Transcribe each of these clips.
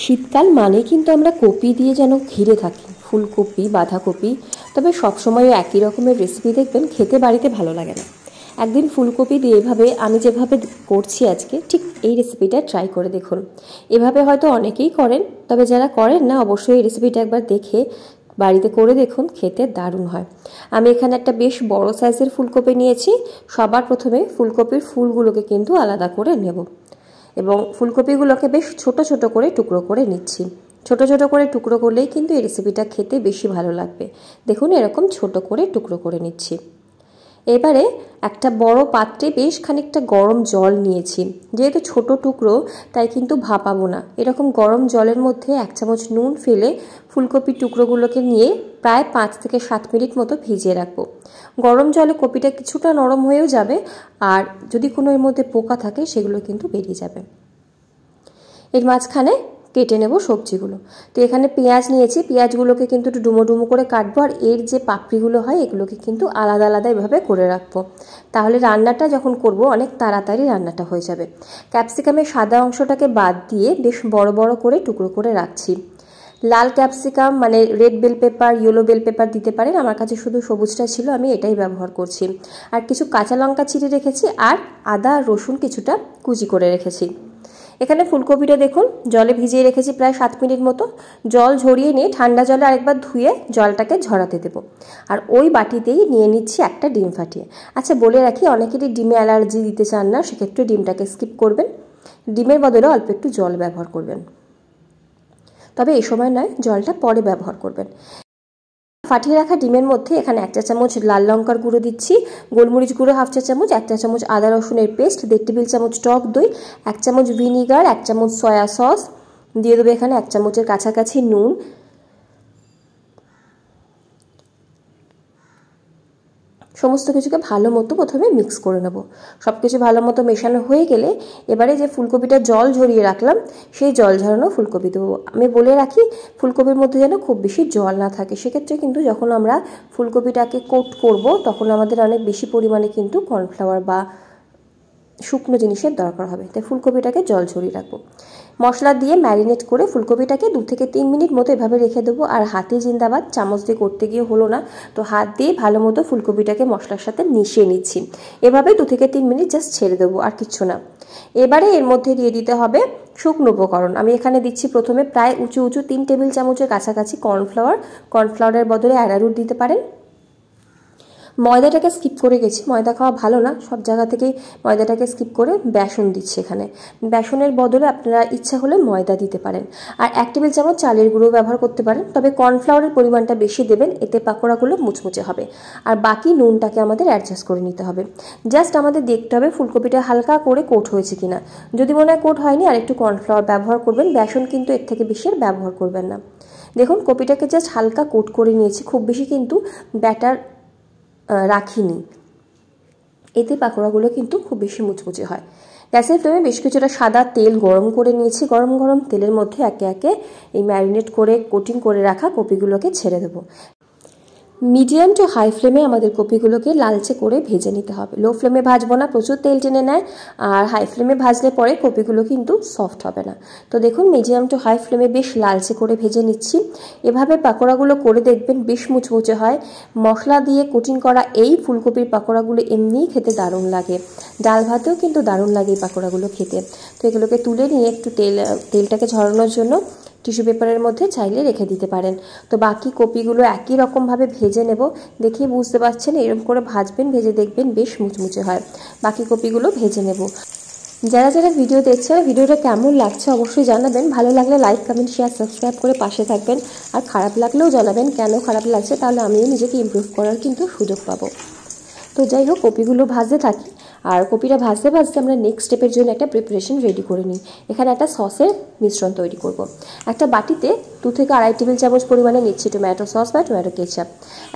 শীতকাল মানে কিন্তু আমরা কপি দিয়ে যেন ঘিরে থাকি, ফুলকপি, বাঁধাকপি। তবে সবসময় একই রকমের রেসিপি দেখবেন খেতে বাড়িতে ভালো লাগে না। একদিন ফুলকপি দিয়ে এভাবে আমি যেভাবে করছি আজকে, ঠিক এই রেসিপিটা ট্রাই করে দেখুন। এভাবে হয়তো অনেকেই করেন, তবে যারা করেন না অবশ্যই এই রেসিপিটা একবার দেখে বাড়িতে করে দেখুন, খেতে দারুণ হয়। আমি এখানে একটা বেশ বড় সাইজের ফুলকপি নিয়েছি। সবার প্রথমে ফুলকপির ফুলগুলোকে কিন্তু আলাদা করে নেব এবং ফুলকপিগুলোকে বেশ ছোট ছোট করে টুকরো করে নিচ্ছি। ছোট ছোট করে টুকরো করলেই কিন্তু এই রেসিপিটা খেতে বেশি ভালো লাগবে। দেখুন এরকম ছোট করে টুকরো করে নিচ্ছি। এবারে একটা বড় পাত্রে বেশ খানিকটা গরম জল নিয়েছি। যেহেতু ছোট টুকরো তাই কিন্তু ভাপাবো না। এরকম গরম জলের মধ্যে 1 চামচ নুন ফেলে ফুলকপির টুকরোগুলোকে নিয়ে প্রায় 5 থেকে 7 মিনিট মতো ভিজিয়ে রাখবো। গরম জলে কপিটা কিছুটা নরম হয়েও যাবে, আর যদি কোনো এর মধ্যে পোকা থাকে সেগুলো কিন্তু বেরিয়ে যাবে। এর মাঝখানে কেটে নেব সবজিগুলো। তো এখানে পেঁয়াজ নিয়েছি, পেঁয়াজগুলোকে কিন্তু একটু ডুমো ডুমো করে কাটবো, আর এর যে পাপড়িগুলো হয় এগুলোকে কিন্তু আলাদা আলাদা এভাবে করে রাখবো। তাহলে রান্নাটা যখন করব অনেক তাড়াতাড়ি রান্নাটা হয়ে যাবে। ক্যাপসিকামের সাদা অংশটাকে বাদ দিয়ে বেশ বড় বড় করে টুকরো করে রাখছি। লাল ক্যাপসিকাম মানে red bell pepper, yellow bell pepper দিতে পারেন। আমার কাছে শুধু সবুজটা ছিল, আমি এটাই ব্যবহার করছি। আর কিছু কাঁচা লঙ্কা চিড়ে রেখেছি, আর আদা আর রসুন কিছুটা কুচি করে রেখেছি। এখানে ফুলকপিটা দেখুন জলে ভিজিয়ে রেখেছি প্রায় 7 মিনিট মতো। জল ঝরিয়ে নিয়ে ঠান্ডা জলে আরেকবার ধুয়ে জলটাকে ঝরাতে দেবো। আর ওই বাটিতেই নিয়ে নিচ্ছি একটা ডিম ফাটিয়ে। আচ্ছা বলে রাখি, অনেকেরই ডিমে অ্যালার্জি দিতে চান না, সেক্ষেত্রে ডিমটাকে স্কিপ করবেন। ডিমের বদলে অল্প একটু জল ব্যবহার করবেন, তবে এই সময় নয়, জলটা পরে ব্যবহার করবেন। ফাটিয়ে রাখা ডিমের মধ্যে এখানে 1 চা চামচ লাল লঙ্কার গুঁড়ো দিচ্ছি, গোলমরিচ গুঁড়ো 1/2 চা চামচ, 1 চা চামচ আদা রসুনের পেস্ট, 1.5 টেবিল চামচ টক দই, 1 চামচ ভিনিগার, 1 চামচ সয়া সস দিয়ে দেবো। এখানে 1 চামচের কাছাকাছি নুন। সমস্ত কিছুকে ভালো মতো প্রথমে মিক্স করে নেব। সব কিছু ভালো মতো মেশানো হয়ে গেলে এবারে যে ফুলকপিটা জল ঝরিয়ে রাখলাম সেই জল ঝরানো ফুলকপি দেবো। আমি বলে রাখি, ফুলকপির মধ্যে যেন খুব বেশি জল না থাকে। সেক্ষেত্রে কিন্তু যখন আমরা ফুলকপিটাকে কোট করব তখন আমাদের অনেক বেশি পরিমাণে কিন্তু কর্নফ্লাওয়ার বা শুকনো জিনিসের দরকার হবে, তাই ফুলকপিটাকে জল ঝরিয়ে রাখবো। মশলা দিয়ে ম্যারিনেট করে ফুলকপিটাকে 2 থেকে 3 মিনিট মতো এভাবে রেখে দেবো। আর হাতে জিন্দাবাদ, চামচ দিয়ে করতে গিয়ে হলো না, তো হাত দিয়ে ভালো মতো ফুলকপিটাকে মশলার সাথে মিশিয়ে নিচ্ছি। এভাবে 2 থেকে 3 মিনিট জাস্ট ছেড়ে দেবো, আর কিচ্ছু না। এবারে এর মধ্যে দিয়ে দিতে হবে শুকনো উপকরণ। আমি এখানে দিচ্ছি প্রথমে প্রায় উঁচু 3 টেবিল চামচের কাছাকাছি কর্নফ্লাওয়ার। কর্নফ্লাওয়ারের বদলে অ্যারারুট দিতে পারেন। ময়দাটাকে স্কিপ করে গেছি, ময়দা খাওয়া ভালো না, সব জায়গা থেকেই ময়দাটাকে স্কিপ করে বেসন দিচ্ছি এখানে। বেসনের বদলে আপনারা ইচ্ছা হলে ময়দা দিতে পারেন। আর 1 টেবিল চামচ চালের গুঁড়ো ব্যবহার করতে পারেন, তবে কর্নফ্লাওয়ারের পরিমাণটা বেশি দেবেন, এতে পাকোড়াগুলো মুচমুচে হবে। আর বাকি নুনটাকে আমাদের অ্যাডজাস্ট করে নিতে হবে। জাস্ট আমাদের দেখতে হবে ফুলকপিটা হালকা করে কোট হয়েছে কিনা। যদি মনে হয় কোট হয়নি, আর একটু কর্নফ্লাওয়ার ব্যবহার করবেন। বেসন কিন্তু এর থেকে বেশি আর ব্যবহার করবেন না। দেখুন কপিটাকে জাস্ট হালকা কোট করে নিয়েছি, খুব বেশি কিন্তু ব্যাটার রাখিনি, এতে পাকোড়াগুলো কিন্তু খুব বেশি মুচমুচে হয়। গ্যাসের ফ্লেমে বেশ কিছুটা সাদা তেল গরম করে নিয়েছি। গরম গরম তেলের মধ্যে একে একে এই ম্যারিনেট করে কোটিং করে রাখা কপিগুলোকে ছেড়ে দেবো। মিডিয়াম টু হাই ফ্লেমে আমাদের কপিগুলোকে লালচে করে ভেজে নিতে হবে। লো ফ্লেমে ভাজবো না, প্রচুর তেল টেনে নেয়। আর হাই ফ্লেমে ভাজলে পরে কপিগুলো কিন্তু সফট হবে না। তো দেখুন মিডিয়াম টু হাই ফ্লেমে বেশ লালচে করে ভেজে নিচ্ছি। এভাবে পাকোড়াগুলো করে দেখবেন, বেশ মুচমুচে হয়। মশলা দিয়ে কোটিং করা এই ফুলকপির পাকোড়াগুলো এমনিই খেতে দারুণ লাগে, ডাল ভাতেও কিন্তু দারুণ লাগে এই পাকোড়াগুলো খেতে। তো এগুলোকে তুলে নিয়ে একটু তেলটাকে ঝরানোর জন্য টিস্যু পেপারের মধ্যে চাইলে রেখে দিতে পারেন। তো বাকি কপিগুলো একই রকমভাবে ভেজে নেব। দেখেই বুঝতে পারছেন, এরকম করে ভাজবেন, ভেজে দেখবেন বেশ মুচমুচে হয়। বাকি কপিগুলো ভেজে নেব। যারা যারা ভিডিও দেখছেন, ভিডিওটা কেমন লাগছে অবশ্যই জানাবেন। ভালো লাগলে লাইক, কমেন্ট, শেয়ার, সাবস্ক্রাইব করে পাশে থাকবেন। আর খারাপ লাগলেও জানাবেন কেন খারাপ লাগছে, তাহলে আমিও নিজেকে ইমপ্রুভ করার কিন্তু সুযোগ পাবো। তো যাই হোক, কপিগুলো ভাজতে থাকি। আর কপিটা ভাজতে ভাজতে আমরা নেক্সট স্টেপের জন্য একটা প্রিপারেশন রেডি করে নিই। এখানে একটা সসের মিশ্রণ তৈরি করব। একটা বাটিতে 2 থেকে 2.5 টেবিল চামচ পরিমাণে নিচ্ছি টমেটো সস বা টমেটো কেচাপ।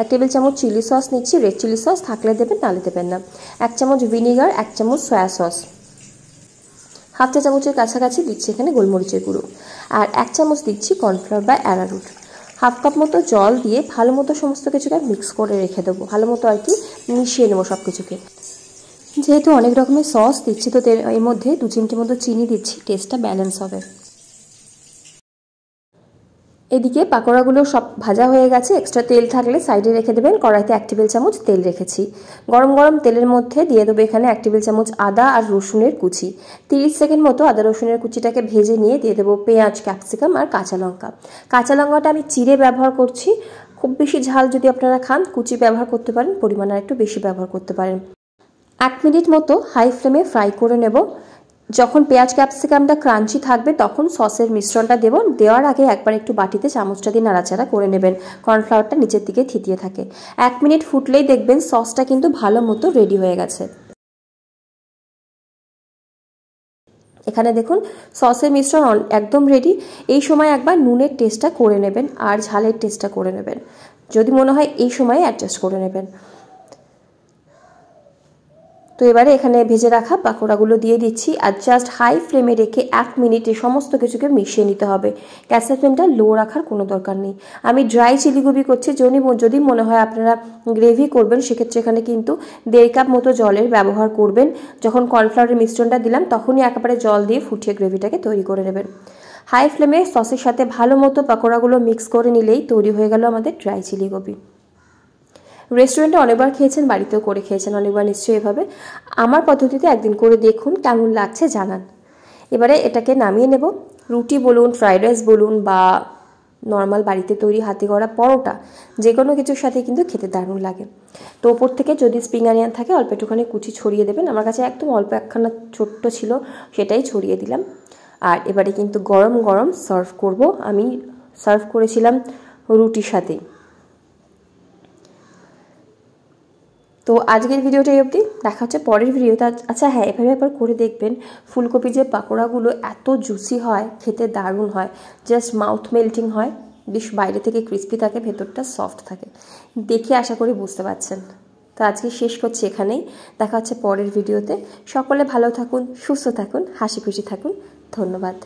1 টেবিল চামচ চিলি সস নিচ্ছি, রেড চিলি সস থাকলে দেবেন, নাহলে দেবেন না। 1 চামচ ভিনিগার, 1 চামচ সয়া সস, 1/2 চা চামচের কাছাকাছি দিচ্ছি এখানে গোলমরিচের গুঁড়ো, আর 1 চামচ দিচ্ছি কর্নফ্লাওয়ার বা অ্যারারুট। 1/2 কাপ মতো জল দিয়ে ভালো মতো সমস্ত কিছুকে মিক্স করে রেখে দেবো। ভালো মতো আর কি মিশিয়ে নেবো সব কিছুকে। যেহেতু অনেক রকমের সস দিচ্ছি, তো এর মধ্যে 2 চিমটি মতো চিনি দিচ্ছি, টেস্টটা ব্যালেন্স হবে। এদিকে পাকোড়াগুলো সব ভাজা হয়ে গেছে। এক্সট্রা তেল থাকলে সাইডে রেখে দেবেন। কড়াইতে 1 টেবিল চামচ তেল রেখেছি। গরম গরম তেলের মধ্যে দিয়ে দেবো এখানে 1 টেবিল চামচ আদা আর রসুনের কুচি। 30 সেকেন্ড মতো আদা রসুনের কুচিটাকে ভেজে নিয়ে দিয়ে দেবো পেঁয়াজ, ক্যাপসিকাম আর কাঁচা লঙ্কা। কাঁচা লঙ্কাটা আমি চিড়ে ব্যবহার করছি। খুব বেশি ঝাল যদি আপনারা খান কুচি ব্যবহার করতে পারেন, পরিমাণ আর একটু বেশি ব্যবহার করতে পারেন। 1 মিনিট মতো হাই ফ্লেমে ফ্রাই করে নেব। যখন পেঁয়াজ ক্যাপসিকামটা ক্রাঞ্চি থাকবে তখন সসের মিশ্রণটা দেব। দেওয়ার আগে একবার একটু বাটিতে চামচটা দিয়ে নাড়াচাড়া করে নেবেন। কর্নফ্লাওয়ারটা নিচের দিকে থিতিয়ে থাকে। 1 মিনিট ফুটলেই দেখবেন সসটা কিন্তু ভালো মতো রেডি হয়ে গেছে। এখানে দেখুন সসের মিশ্রণ একদম রেডি। এই সময় একবার নুনের টেস্টটা করে নেবেন আর ঝালের টেস্টটা করে নেবেন। যদি মনে হয় এই সময়ে অ্যাডজাস্ট করে নেবেন। তো এবারে এখানে ভেজে রাখা পাকোড়াগুলো দিয়ে দিচ্ছি আর জাস্ট হাই ফ্লেমে রেখে 1 মিনিটে সমস্ত কিছুকে মিশিয়ে নিতে হবে। গ্যাসের ফ্লেমটা লো রাখার কোনো দরকার নেই। আমি ড্রাই চিলি গোবি করছি। যদি মনে হয় আপনারা গ্রেভি করবেন সেক্ষেত্রে এখানে কিন্তু 1.5 কাপ মতো জলের ব্যবহার করবেন। যখন কর্নফ্লাওয়ারের মিশ্রণটা দিলাম তখনই একেবারে জল দিয়ে ফুটিয়ে গ্রেভিটাকে তৈরি করে নেবেন। হাই ফ্লেমে সসের সাথে ভালো মতো পাকোড়াগুলো মিক্স করে নিলেই তৈরি হয়ে গেল আমাদের ড্রাই চিলি গোবি। রেস্টুরেন্টে অনেকবার খেয়েছেন, বাড়িতেও করে খেয়েছেন অনেকবার নিশ্চয়ই এভাবে। আমার পদ্ধতিতে একদিন করে দেখুন, কেমন লাগছে জানান। এবারে এটাকে নামিয়ে নেব। রুটি বলুন, ফ্রাইড রাইস বলুন বা নর্মাল বাড়িতে তৈরি হাতে গড়া পরোটা, যে কোনো কিছুর সাথে কিন্তু খেতে দারুণ লাগে। তো ওপর থেকে যদি স্প্রিং অনিয়ন থাকে অল্প একটুখানি কুচি ছড়িয়ে দেবেন। আমার কাছে একদম অল্প একখানা ছোট্ট ছিল, সেটাই ছড়িয়ে দিলাম। আর এবারে কিন্তু গরম গরম সার্ভ করব। আমি সার্ভ করেছিলাম রুটির সাথেই। তো আজকের ভিডিওটা এই অবধি। দেখা হচ্ছে পরের ভিডিওতে। আচ্ছা হ্যাঁ, এভাবে একবার করে দেখবেন। ফুলকপি যে পাকোড়াগুলো এত জুসি হয়, খেতে দারুণ হয়, জাস্ট মাউথ মেল্টিং হয়। বেশ বাইরে থেকে ক্রিস্পি থাকে, ভেতরটা সফট থাকে। দেখে আশা করি বুঝতে পারছেন। তো আজকে শেষ করছি এখানেই। দেখা হচ্ছে পরের ভিডিওতে। সকলে ভালো থাকুন, সুস্থ থাকুন, হাসি খুশি থাকুন। ধন্যবাদ।